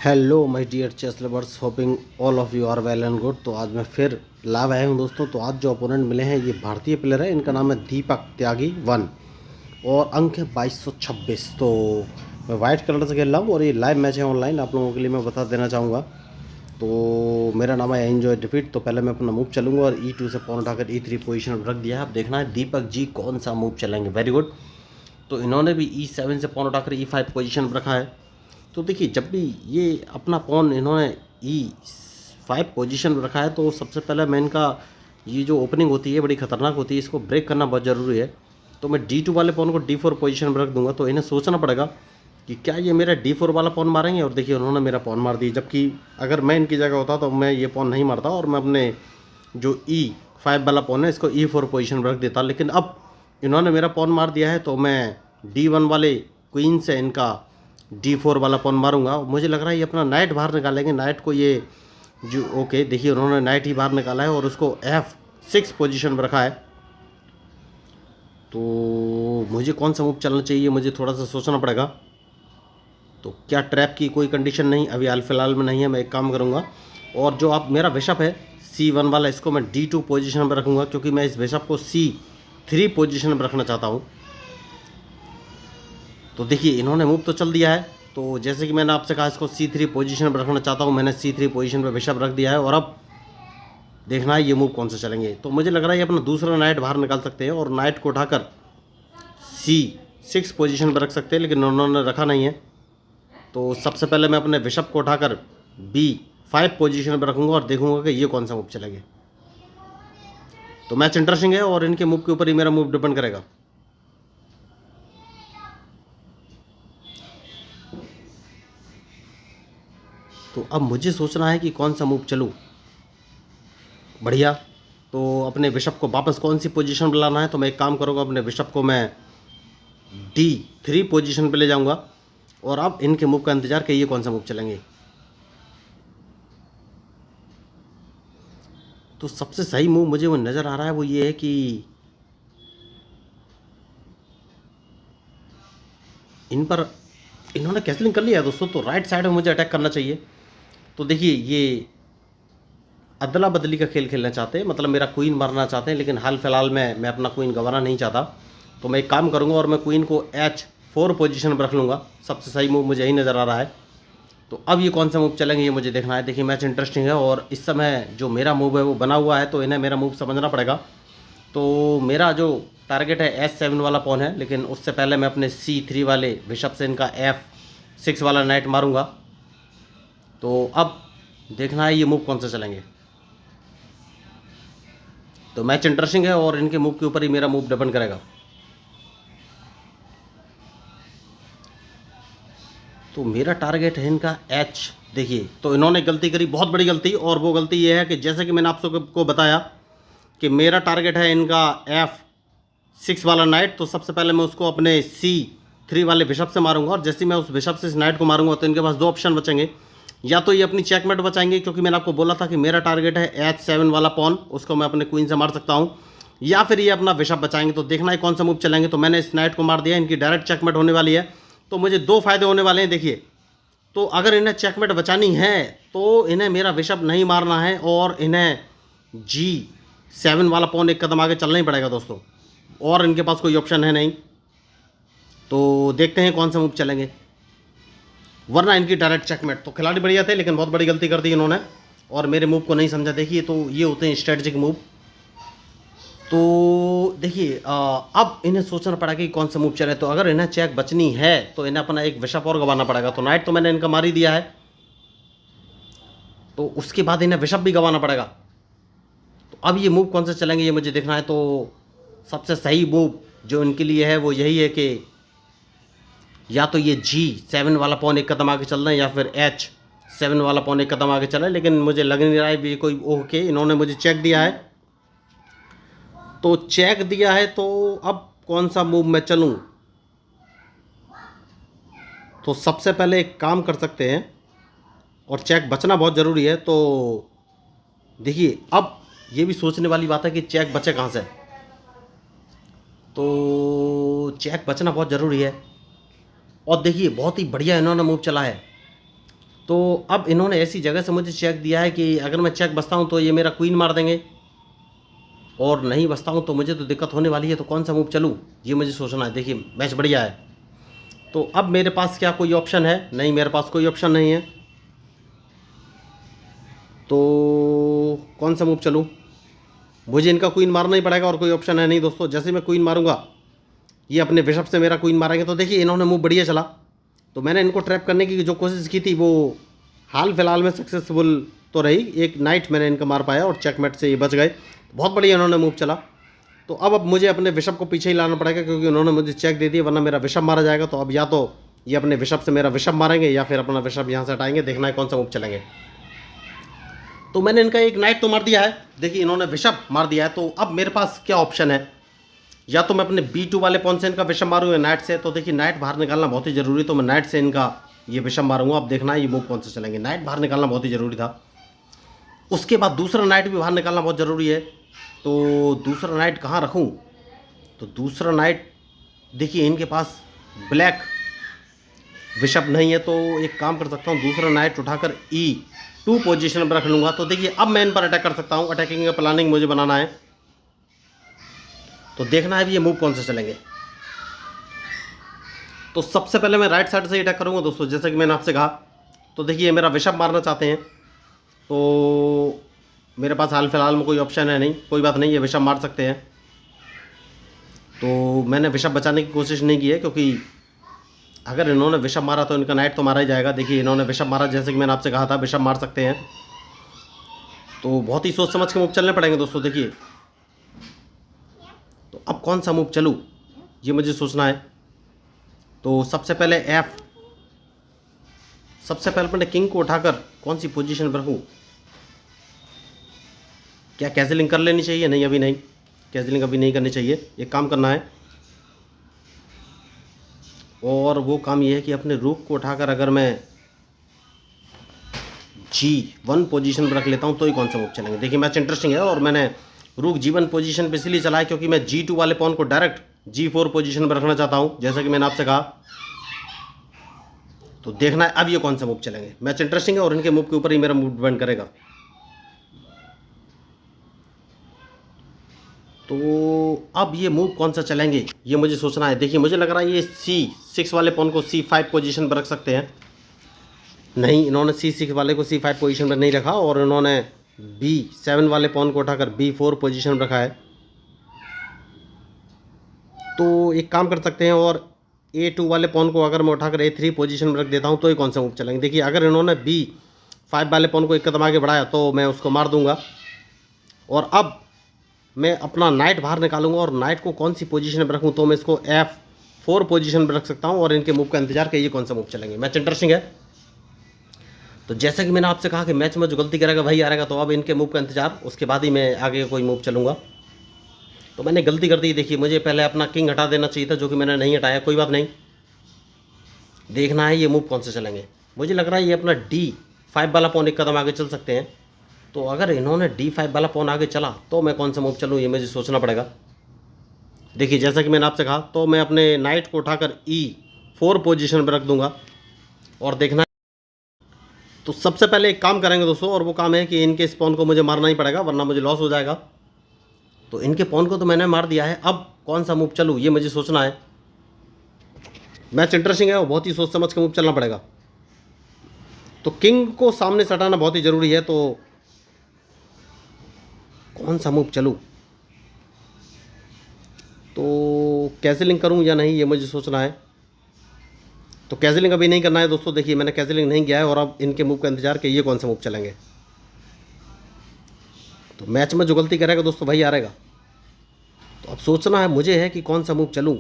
Hello my dear chess lovers, hoping all of you are well and good. तो आज मैं फिर live आया हूँ दोस्तों। तो आज जो अपोनेंट मिले हैं ये भारतीय प्लेयर है, इनका नाम है दीपक त्यागी 1 और अंक है 2226। तो मैं वाइट कलर से खेल रहा हूँ और ये लाइव मैच है ऑनलाइन, आप लोगों के लिए मैं बता देना चाहूँगा। तो मेरा नाम है एंजॉय डिफीट। तो पहले मैं अपना मूव चलूँगा और E2 से पॉन उठाकर E3 पोजीशन रख दिया है। अब देखना है दीपक जी कौन सा मूव चलेंगे। Very good. तो इन्होंने भी E7 से पॉन उठाकर E5 पोजीशन रखा है। तो देखिए, जब भी ये अपना पॉन इन्होंने E5 पोजीशन में रखा है तो सबसे पहले मैं इनका ये जो ओपनिंग होती है बड़ी खतरनाक होती है, इसको ब्रेक करना बहुत ज़रूरी है। तो मैं D2 वाले पॉन को D4 पोजीशन में रख दूंगा। तो इन्हें सोचना पड़ेगा कि क्या ये मेरा D4 वाला पॉन मारेंगे। और देखिए, उन्होंने मेरा पॉन मार दिया, जबकि अगर मैं इनकी जगह होता तो मैं ये पॉन नहीं मारता और मैं अपने जो E5 वाला पॉन है इसको E4 पोजीशन में रख देता। लेकिन अब इन्होंने मेरा पॉन मार दिया है तो मैं D1 वाले क्वीन से इनका D4 वाला पॉन मारूंगा। मुझे लग रहा है ये अपना नाइट बाहर निकालेंगे। नाइट को ये जो ओके, देखिए उन्होंने नाइट ही बाहर निकाला है और उसको F6 पोजीशन में रखा है। तो मुझे कौन सा मूव चलना चाहिए, मुझे थोड़ा सा सोचना पड़ेगा। तो क्या ट्रैप की कोई कंडीशन नहीं अभी हाल फिलहाल में नहीं है। मैं एक काम करूँगा, और जो आप मेरा बिशप है C1 वाला, इसको मैं D2 पोजीशन में रखूँगा, क्योंकि मैं इस बिशप को C3 पोजीशन में रखना चाहता हूँ। तो देखिए, इन्होंने मूव तो चल दिया है। तो जैसे कि मैंने आपसे कहा इसको C3 पोजीशन पर रखना चाहता हूँ, मैंने C3 पोजीशन पर बिशप रख दिया है। और अब देखना है ये मूव कौन से चलेंगे। तो मुझे लग रहा है ये अपना दूसरा नाइट बाहर निकाल सकते हैं और नाइट को उठाकर C6 पोजीशन पर रख सकते हैं, लेकिन उन्होंने रखा नहीं है। तो सबसे पहले मैं अपने बिशप को उठाकर B5 पोजीशन पर रखूँगा और देखूँगा कि ये कौन सा मूव चलेंगे। तो मैच इंटरेस्टिंग है और इनके मूव के ऊपर ही मेरा मूव डिपेंड करेगा। तो अब मुझे सोचना है कि कौन सा मूव चलूँ। बढ़िया। तो अपने बिशप को वापस कौन सी पोजीशन पर लाना है, तो मैं एक काम करूँगा, अपने बिशप को मैं D3 पोजीशन पे ले जाऊँगा और अब इनके मूव का इंतजार कि ये कौन सा मूव चलेंगे। तो सबसे सही मूव मुझे वो नज़र आ रहा है, वो ये है कि इन पर इन्होंने कैसलिंग कर लिया है दोस्तों। तो राइट साइड में मुझे अटैक करना चाहिए। तो देखिए, ये अदला बदली का खेल खेलना चाहते हैं, मतलब मेरा क्वीन मारना चाहते हैं, लेकिन हाल फिलहाल में मैं अपना क्वीन गंवाना नहीं चाहता। तो मैं एक काम करूंगा और मैं क्वीन को H4 पोजीशन पर रख लूँगा। सबसे सही मूव मुझे यही नज़र आ रहा है। तो अब ये कौन सा मूव चलेंगे ये मुझे देखना है। देखिए, मैच इंटरेस्टिंग है और इस समय जो मेरा मूव है वो बना हुआ है, तो इन्हें मेरा मूव समझना पड़ेगा। तो मेरा जो टारगेट है S7 वाला पॉन है, लेकिन उससे पहले मैं अपने C3 वाले बिशप से इनका F6 वाला नाइट मारूंगा। तो अब देखना है ये मूव कौन सा चलेंगे। तो मैच इंटरेस्टिंग है और इनके मूव के ऊपर ही मेरा मूव डिपेंड करेगा। तो मेरा टारगेट है इनका H। देखिए, तो इन्होंने गलती करी, बहुत बड़ी गलती, और वो गलती ये है कि जैसे कि मैंने आप सबको बताया कि मेरा टारगेट है इनका F6 वाला नाइट। तो सबसे पहले मैं उसको अपने C3 वाले बिशप से मारूंगा और जैसे ही मैं उस बिशप से इस नाइट को मारूंगा तो इनके पास दो ऑप्शन बचेंगे। या तो ये अपनी चेकमेट बचाएंगे, क्योंकि मैंने आपको बोला था कि मेरा टारगेट है H7 वाला पॉन, उसको मैं अपने क्वीन से मार सकता हूँ, या फिर ये अपना बिशप बचाएंगे। तो देखना है कौन सा मूव चलेंगे। तो मैंने इस नाइट को मार दिया, इनकी डायरेक्ट चेकमेट होने वाली है। तो मुझे दो फायदे होने वाले हैं। देखिए, तो अगर इन्हें चेकमेट बचानी है तो इन्हें मेरा बिशप नहीं मारना है और इन्हें G7 वाला पॉन एक कदम आगे चलना ही पड़ेगा दोस्तों, और इनके पास कोई ऑप्शन है नहीं। तो देखते हैं कौन सा मूव चलेंगे, वरना इनकी डायरेक्ट चेकमेट। तो खिलाड़ी बढ़िया थे, लेकिन बहुत बड़ी गलती कर दी इन्होंने और मेरे मूव को नहीं समझा। देखिए, तो ये होते हैं स्ट्रेटजिक मूव। तो देखिए, अब इन्हें सोचना पड़ा कि कौन सा मूव चले। तो अगर इन्हें चेक बचनी है तो इन्हें अपना एक बिशप और गंवाना पड़ेगा। तो नाइट तो मैंने इनका मार ही दिया है, तो उसके बाद इन्हें बिशप भी गंवाना पड़ेगा। तो अब ये मूव कौन सा चलेंगे ये मुझे देखना है। तो सबसे सही मूव जो इनके लिए है वो यही है कि या तो ये G7 वाला पॉन एक कदम आगे चल रहे हैं या फिर H7 वाला पॉन एक कदम आगे चल रहा है, लेकिन मुझे लग नहीं रहा है भी कोई ओके। इन्होंने मुझे चेक दिया है, तो चेक दिया है, तो अब कौन सा मूव मैं चलूं। तो सबसे पहले एक काम कर सकते हैं, और चेक बचना बहुत ज़रूरी है। तो देखिए, अब ये भी सोचने वाली बात है कि चेक बचे कहाँ से। तो चेक बचना बहुत ज़रूरी है। और देखिए, बहुत ही बढ़िया इन्होंने मूव चला है। तो अब इन्होंने ऐसी जगह से मुझे चेक दिया है कि अगर मैं चेक बचता हूँ तो ये मेरा क्वीन मार देंगे, और नहीं बचता हूँ तो मुझे तो दिक्कत होने वाली है। तो कौन सा मूव चलूँ ये मुझे सोचना है। देखिए मैच बढ़िया है, तो अब मेरे पास क्या कोई ऑप्शन है? नहीं, मेरे पास कोई ऑप्शन नहीं है। तो कौन सा मूव चलूँ? मुझे इनका क्वीन मारना ही पड़ेगा और कोई ऑप्शन है नहीं दोस्तों। जैसे मैं क्वीन मारूंगा ये अपने बिशप से मेरा क्वीन मारेंगे। तो देखिए इन्होंने मूव बढ़िया चला, तो मैंने इनको ट्रैप करने की जो कोशिश की थी वो हाल फिलहाल में सक्सेसफुल तो रही। एक नाइट मैंने इनका मार पाया और चेकमेट से ये बच गए। बहुत बढ़िया इन्होंने मूव चला। तो अब मुझे अपने बिशप को पीछे ही लाना पड़ेगा, क्योंकि उन्होंने मुझे चेक दे दिया, वरना मेरा बिशप मारा जाएगा। तो अब या तो ये अपने बिशप से मेरा बिशप मारेंगे या फिर अपना बिशप यहाँ से हटाएंगे। देखना है कौन सा मूव चलेंगे। तो मैंने इनका एक नाइट तो मार दिया है, देखिए इन्होंने बिशप मार दिया है। तो अब मेरे पास क्या ऑप्शन है? या तो मैं अपने B2 वाले पॉन से इनका बिशप मारूँ या नाइट से। तो देखिए नाइट बाहर निकालना बहुत ही जरूरी, तो मैं नाइट से इनका ये बिशप मारूंगा। अब देखना है ये मूव कौन से चलेंगे। नाइट बाहर निकालना बहुत ही जरूरी था। उसके बाद दूसरा नाइट भी बाहर निकालना बहुत ज़रूरी है। तो दूसरा नाइट कहाँ रखूँ? तो दूसरा नाइट देखिए इनके पास ब्लैक बिशप नहीं है, तो एक काम कर सकता हूँ, दूसरा नाइट उठाकर E2 पोजीशन पर रख लूँगा। तो देखिए अब मैं इन पर अटैक कर सकता हूँ। अटैकिंग का प्लानिंग मुझे बनाना है, तो देखना है भी ये मूव कौन से चलेंगे। तो सबसे पहले मैं राइट साइड से ही अटैक करूँगा दोस्तों, जैसे कि मैंने आपसे कहा। तो देखिए मेरा बिशप मारना चाहते हैं, तो मेरे पास हाल फिलहाल में कोई ऑप्शन है नहीं। कोई बात नहीं, ये बिशप मार सकते हैं। तो मैंने बिशप बचाने की कोशिश नहीं की है, क्योंकि अगर इन्होंने बिशप मारा तो इनका नाइट तो मारा ही जाएगा। देखिए इन्होंने बिशप मारा, जैसे कि मैंने आपसे कहा था बिशप मार सकते हैं। तो बहुत ही सोच समझ के मूव चलने पड़ेंगे दोस्तों। देखिए तो अब कौन सा मूव चलूँ ये मुझे सोचना है। तो सबसे पहले सबसे पहले अपने किंग को उठाकर कौन सी पोजीशन पर रखूँ? क्या कैसलिंग कर लेनी चाहिए? नहीं, अभी नहीं, कैसलिंग अभी नहीं करनी चाहिए। एक काम करना है, और वो काम ये है कि अपने रूक को उठाकर अगर मैं G1 पोजीशन पर रख लेता हूँ तो ही कौन सा मूव चलेंगे। देखिए मैच इंटरेस्टिंग है, और मैंने रूक G1 पोजीशन पे इसलिए चला है क्योंकि मैं G2 वाले पॉन को डायरेक्ट G4 पोजीशन पर रखना चाहता हूँ, जैसा कि मैंने आपसे कहा। तो देखना है अब ये कौन सा मूव चलेंगे। मैच इंटरेस्टिंग है और इनके मूव के ऊपर ही मेरा मूव डिपेंड करेगा। तो अब ये मूव कौन सा चलेंगे ये मुझे सोचना है। देखिए मुझे लग रहा है ये C6 वाले पॉन को C5 पोजीशन पर रख सकते हैं। नहीं, इन्होंने C6 वाले को C5 पोजीशन पर नहीं रखा, और इन्होंने B7 वाले पॉन को उठाकर B4 पोजीशन पर रखा है। तो एक काम कर सकते हैं, और A2 वाले पॉन को अगर मैं उठाकर A3 पोजीशन पर रख देता हूं तो ही कौन सा मूव चलेंगे। देखिए अगर इन्होंने B5 वाले पॉन को एक कदम आगे बढ़ाया तो मैं उसको मार दूंगा, और अब मैं अपना नाइट बाहर निकालूंगा। और नाइट को कौन सी पोजीशन पर रखूं? तो मैं इसको F4 पोजीशन पर रख सकता हूं, और इनके मूव का इंतजार करिए कौन सा मूव चलेंगे। मैच इंटरेस्टिंग है। तो जैसा कि मैंने आपसे कहा कि मैच में जो गलती करेगा वही हारेगा, तो अब इनके मूव का इंतजार, उसके बाद ही मैं आगे कोई मूव चलूँगा। तो मैंने गलती कर दी। देखिए मुझे पहले अपना किंग हटा देना चाहिए था, जो कि मैंने नहीं हटाया। कोई बात नहीं, देखना है ये मूव कौन से चलेंगे। मुझे लग रहा है ये अपना D5 वाला पॉन एक कदम आगे चल सकते हैं। तो अगर इन्होंने D5 वाला पॉन आगे चला तो मैं कौन सा मूव चलूँ ये मुझे सोचना पड़ेगा। देखिए जैसा कि मैंने आपसे कहा, तो मैं अपने नाइट को उठाकर E4 पोजीशन पर रख दूंगा, और देखना। तो सबसे पहले एक काम करेंगे दोस्तों, और वो काम है कि इनके इस पॉन को मुझे मारना ही पड़ेगा, वरना मुझे लॉस हो जाएगा। तो इनके पॉन को तो मैंने मार दिया है, अब कौन सा मूव चलूँ ये मुझे सोचना है। मैच इंटरेस्टिंग है और बहुत ही सोच समझ के मूव चलना पड़ेगा। तो किंग को सामने से हटाना बहुत ही ज़रूरी है। तो कौन सा मूव चलूँ? तो कैसलिंग करूँ या नहीं ये मुझे सोचना है। तो कैसलिंग अभी नहीं करना है दोस्तों। देखिए मैंने कैसलिंग नहीं किया है, और अब इनके मूव का इंतजार कि ये कौन सा मूव चलेंगे। तो मैच में जो गलती करेगा दोस्तों वही हारेगा। तो अब सोचना है मुझे है कि कौन सा मूव चलूँ।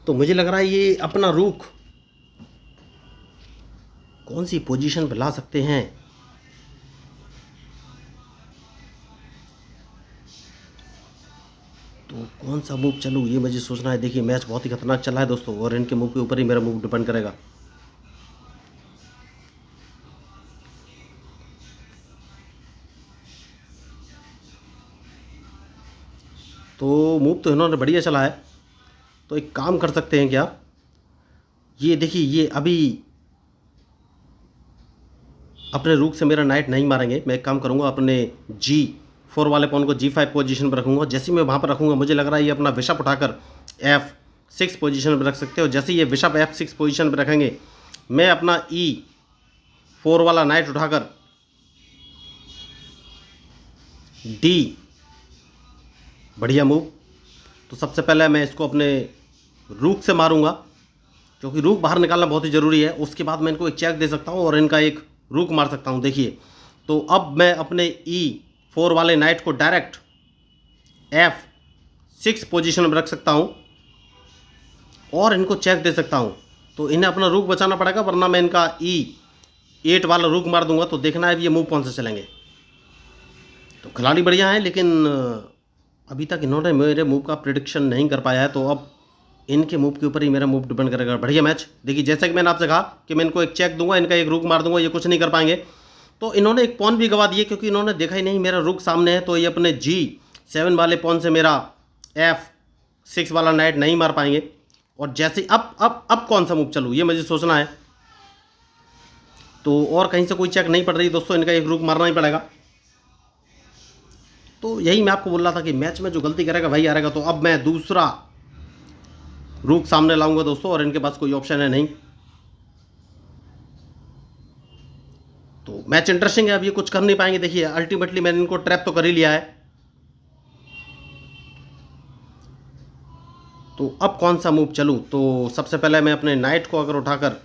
तो मुझे लग रहा है ये अपना रूक कौन सी पोजीशन पर ला सकते हैं। तो कौन सा मूव चलूँ ये मुझे सोचना है। देखिए मैच बहुत ही खतरनाक चल रहा है दोस्तों, और इनके मूव के ऊपर ही मेरा मूव डिपेंड करेगा। तो मूव तो इन्होंने बढ़िया चला है। तो एक काम कर सकते हैं क्या, ये देखिए ये अभी अपने रूक से मेरा नाइट नहीं मारेंगे। मैं एक काम करूँगा, अपने G4 वाले पॉन को G5 पोजीशन पर रखूँगा। जैसे मैं वहाँ पर रखूँगा, मुझे लग रहा है ये अपना बिशप उठाकर F6 पोजीशन पर रख सकते हो। जैसे ये बिशप F6 पोजीशन पर रखेंगे, मैं अपना E4 वाला नाइट उठाकर D, बढ़िया मूव। तो सबसे पहले मैं इसको अपने रूक से मारूंगा, क्योंकि रूक बाहर निकालना बहुत ही ज़रूरी है। उसके बाद मैं इनको एक चेक दे सकता हूँ और इनका एक रूक मार सकता हूँ। देखिए, तो अब मैं अपने E4 वाले नाइट को डायरेक्ट F6 पोजीशन में रख सकता हूँ और इनको चेक दे सकता हूँ। तो इन्हें अपना रूक बचाना पड़ेगा, वरना मैं इनका E8 वाला रूक मार दूंगा। तो देखना है ये मूव कौन से चलेंगे। तो खिलाड़ी बढ़िया है, लेकिन अभी तक इन्होंने मेरे मूव का प्रिडिक्शन नहीं कर पाया है। तो अब इनके मूव के ऊपर ही मेरा मूव डिपेंड करेगा। बढ़िया मैच। देखिए, जैसा कि मैंने आपसे कहा कि मैं इनको एक चेक दूंगा, इनका एक रुक मार दूंगा, ये कुछ नहीं कर पाएंगे। तो इन्होंने एक पॉन भी गवा दिए, क्योंकि इन्होंने देखा ही नहीं मेरा रुक सामने है। तो ये अपने G7 वाले पॉन से मेरा F6 वाला नाइट नहीं मार पाएंगे। और जैसे अब कौन सा मूव चलूँ, ये मुझे सोचना है। तो और कहीं से कोई चेक नहीं पड़ रही दोस्तों, इनका एक रुक मारना ही पड़ेगा। तो यही मैं आपको बोल रहा था कि मैच में जो गलती करेगा वही हारेगा। तो अब मैं दूसरा रूक सामने लाऊंगा दोस्तों, और इनके पास कोई ऑप्शन है नहीं। तो मैच इंटरेस्टिंग है। अब ये कुछ कर नहीं पाएंगे। देखिए, अल्टीमेटली मैंने इनको ट्रैप तो कर ही लिया है। तो अब कौन सा मूव चलूं? तो सबसे पहले मैं अपने नाइट को अगर उठाकर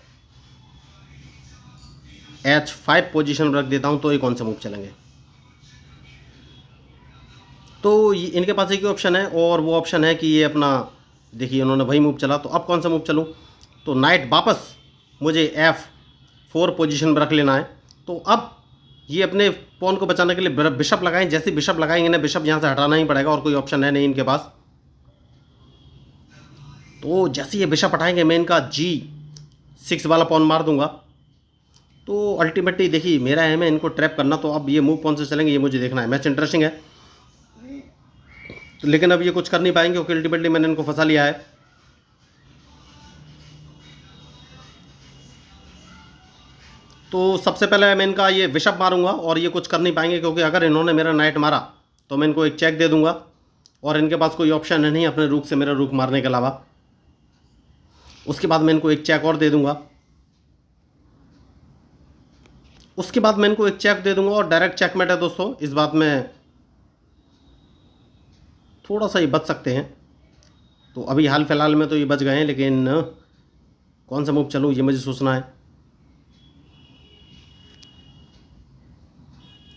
H5 पोजीशन में रख देता हूं, तो ये कौन सा मूव चलेंगे? तो इनके पास एक ही ऑप्शन है, और वो ऑप्शन है कि ये अपना, देखिए उन्होंने वही मूव चला। तो अब कौन सा मूव चलूं? तो नाइट वापस मुझे F4 पोजीशन पर रख लेना है। तो अब ये अपने पॉन को बचाने के लिए बिशप लगाएं। जैसे बिशप लगाएंगे ना, बिशप यहाँ से हटाना ही पड़ेगा, और कोई ऑप्शन है नहीं इनके पास। तो जैसे ये बिशप हटाएंगे, मैं इनका G6 वाला पॉन मार दूंगा। तो अल्टीमेटली देखिए, मेरा एम है इनको ट्रैप करना। तो अब ये मूव कौन से चलेंगे, ये मुझे देखना है। मैच इंटरेस्टिंग है, तो लेकिन अब ये कुछ कर नहीं पाएंगे, क्योंकि अल्टीमेटली मैंने इनको फंसा लिया है। तो सबसे पहले मैं इनका ये बिशप मारूंगा, और ये कुछ कर नहीं पाएंगे, क्योंकि अगर इन्होंने मेरा नाइट मारा तो मैं इनको एक चेक दे दूंगा, और इनके पास कोई ऑप्शन है नहीं अपने रूक से मेरा रूक मारने के अलावा। उसके बाद मैं इनको एक चेक और दे दूंगा। उसके बाद मैं इनको एक चेक दे दूंगा, और डायरेक्ट चेकमेट है दोस्तों। इस बात में थोड़ा सा ये बच सकते हैं। तो अभी हाल फिलहाल में तो ये बच गए हैं, लेकिन कौन सा मूव चलूँ, ये मुझे सोचना है।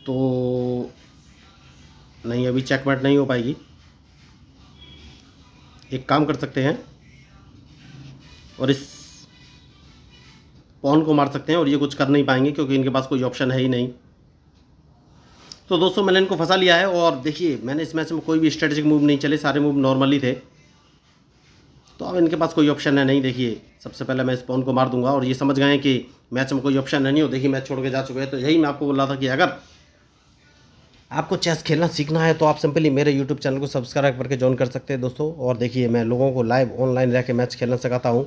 तो नहीं, अभी चेकमेट नहीं हो पाएगी। एक काम कर सकते हैं, और इस पॉन को मार सकते हैं, और ये कुछ कर नहीं पाएंगे, क्योंकि इनके पास कोई ऑप्शन है ही नहीं। तो दोस्तों, मैंने इनको फंसा लिया है। और देखिए, मैंने इस मैच में कोई भी स्ट्रेटेजिक मूव नहीं चले, सारे मूव नॉर्मली थे। तो अब इनके पास कोई ऑप्शन है नहीं। देखिए, सबसे पहले मैं इस पॉन को मार दूंगा, और ये समझ गए हैं कि मैच में कोई ऑप्शन है नहीं हो। देखिए, मैच छोड़ के जा चुके हैं। तो यही मैं आपको बोल रहा था कि अगर आपको चेस खेलना सीखना है, तो आप सिंपली मेरे यूट्यूब चैनल को सब्सक्राइब करके ज्वाइन कर सकते हैं दोस्तों। और देखिए, मैं लोगों को लाइव ऑनलाइन रह के मैच खेलना सिखाता हूँ।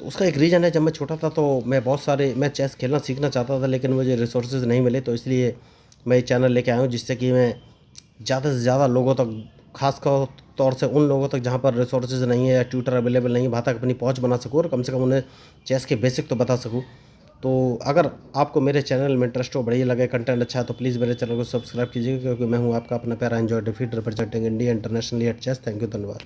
तो उसका एक रीज़न है, जब मैं छोटा था तो मैं चेस खेलना सीखना चाहता था, लेकिन मुझे रिसोर्सेज नहीं मिले। तो इसलिए मैं ये चैनल लेके आया हूँ, जिससे कि मैं ज़्यादा से ज़्यादा लोगों तक, खास तौर से उन लोगों तक जहाँ पर रिसोर्सेज नहीं है या ट्यूटर अवेलेबल नहीं है, वहाँ तक अपनी पहुँच बना सकूँ, और कम से कम उन्हें चेस के बेसिक तो बता सकूँ। तो अगर आपको मेरे चैनल में इंटरेस्ट हो, बढ़िया लगे, कंटेंट अच्छा है, तो प्लीज़ मेरे चैनल को सब्सक्राइब कीजिएगा, क्योंकि मैं हूँ आपका अपना प्यारा enjoy defeat representing India internationally at chess. Thank you, धन्यवाद।